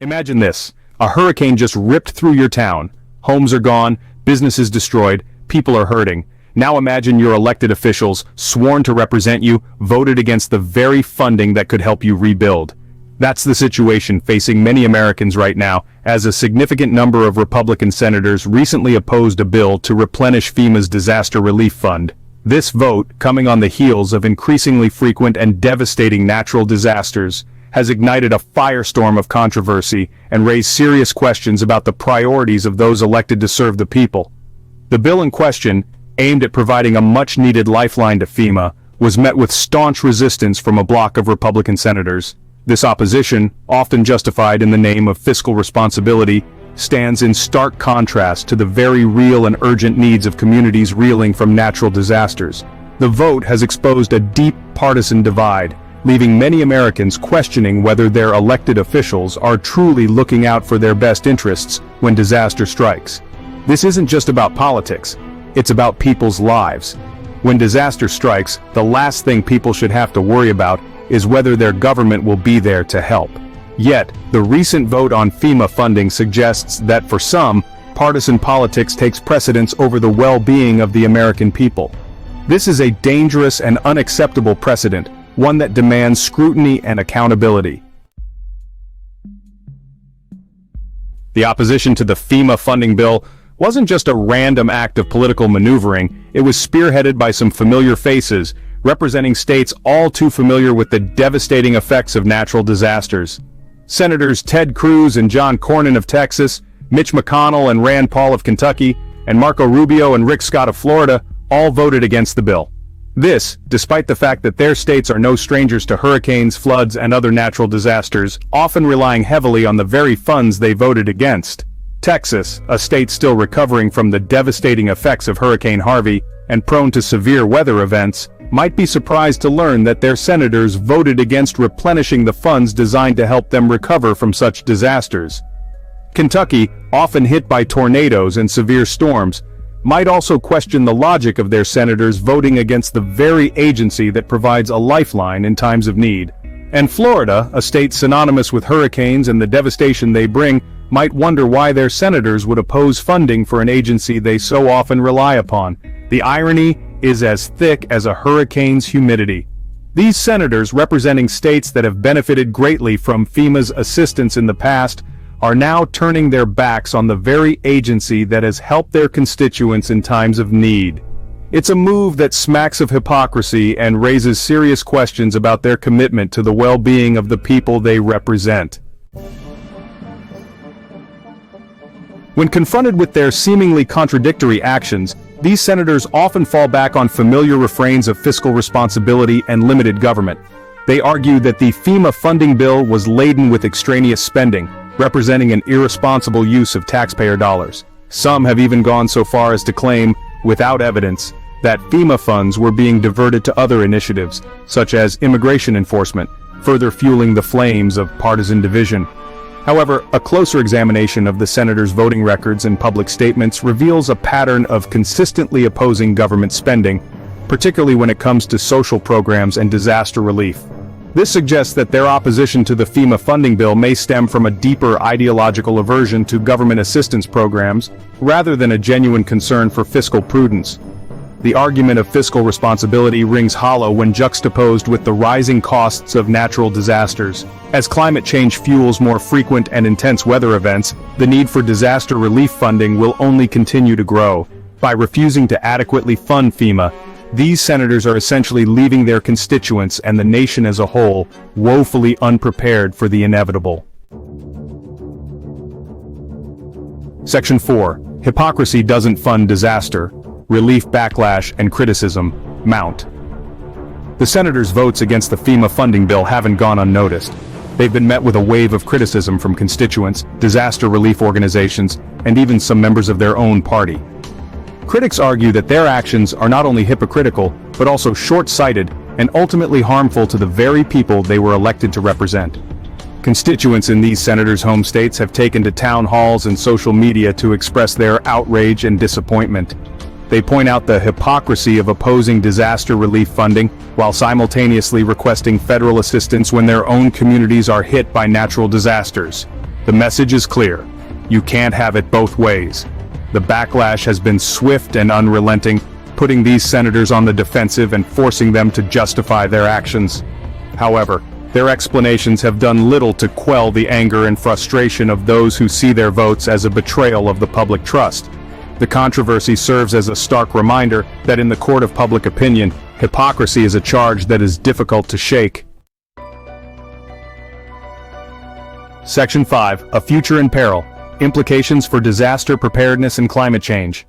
Imagine this. A hurricane just ripped through your town. Homes are gone, businesses destroyed, people are hurting. Now imagine your elected officials, sworn to represent you, voted against the very funding that could help you rebuild. That's the situation facing many Americans right now, as a significant number of Republican senators recently opposed a bill to replenish FEMA's disaster relief fund. This vote, coming on the heels of increasingly frequent and devastating natural disasters, has ignited a firestorm of controversy and raised serious questions about the priorities of those elected to serve the people. The bill in question, aimed at providing a much-needed lifeline to FEMA, was met with staunch resistance from a bloc of Republican senators. This opposition, often justified in the name of fiscal responsibility, stands in stark contrast to the very real and urgent needs of communities reeling from natural disasters. The vote has exposed a deep partisan divide, leaving many Americans questioning whether their elected officials are truly looking out for their best interests when disaster strikes. This isn't just about politics, it's about people's lives. When disaster strikes, the last thing people should have to worry about is whether their government will be there to help. Yet, the recent vote on FEMA funding suggests that for some, partisan politics takes precedence over the well-being of the American people. This is a dangerous and unacceptable precedent, one that demands scrutiny and accountability. The opposition to the FEMA funding bill wasn't just a random act of political maneuvering, it was spearheaded by some familiar faces, representing states all too familiar with the devastating effects of natural disasters. Senators Ted Cruz and John Cornyn of Texas, Mitch McConnell and Rand Paul of Kentucky, and Marco Rubio and Rick Scott of Florida all voted against the bill. This, despite the fact that their states are no strangers to hurricanes, floods, and other natural disasters, often relying heavily on the very funds they voted against. Texas, a state still recovering from the devastating effects of Hurricane Harvey and prone to severe weather events, might be surprised to learn that their senators voted against replenishing the funds designed to help them recover from such disasters. Kentucky, often hit by tornadoes and severe storms, might also question the logic of their senators voting against the very agency that provides a lifeline in times of need. And Florida, a state synonymous with hurricanes and the devastation they bring, might wonder why their senators would oppose funding for an agency they so often rely upon. The irony is as thick as a hurricane's humidity. These senators, representing states that have benefited greatly from FEMA's assistance in the past, are now turning their backs on the very agency that has helped their constituents in times of need. It's a move that smacks of hypocrisy and raises serious questions about their commitment to the well-being of the people they represent. When confronted with their seemingly contradictory actions, these senators often fall back on familiar refrains of fiscal responsibility and limited government. They argue that the FEMA funding bill was laden with extraneous spending, representing an irresponsible use of taxpayer dollars. Some have even gone so far as to claim, without evidence, that FEMA funds were being diverted to other initiatives, such as immigration enforcement, further fueling the flames of partisan division. However, a closer examination of the senators' voting records and public statements reveals a pattern of consistently opposing government spending, particularly when it comes to social programs and disaster relief. This suggests that their opposition to the FEMA funding bill may stem from a deeper ideological aversion to government assistance programs, rather than a genuine concern for fiscal prudence. The argument of fiscal responsibility rings hollow when juxtaposed with the rising costs of natural disasters. As climate change fuels more frequent and intense weather events, the need for disaster relief funding will only continue to grow. By refusing to adequately fund FEMA, these senators are essentially leaving their constituents and the nation as a whole woefully unprepared for the inevitable. Section 4. Hypocrisy doesn't fund disaster. Relief backlash and criticism mount. The senators' votes against the FEMA funding bill haven't gone unnoticed. They've been met with a wave of criticism from constituents, disaster relief organizations, and even some members of their own party. Critics argue that their actions are not only hypocritical, but also short-sighted and ultimately harmful to the very people they were elected to represent. Constituents in these senators' home states have taken to town halls and social media to express their outrage and disappointment. They point out the hypocrisy of opposing disaster relief funding while simultaneously requesting federal assistance when their own communities are hit by natural disasters. The message is clear. You can't have it both ways. The backlash has been swift and unrelenting, putting these senators on the defensive and forcing them to justify their actions. However, their explanations have done little to quell the anger and frustration of those who see their votes as a betrayal of the public trust. The controversy serves as a stark reminder that in the court of public opinion, hypocrisy is a charge that is difficult to shake. Section 5. A Future in Peril. Implications for Disaster Preparedness and Climate Change.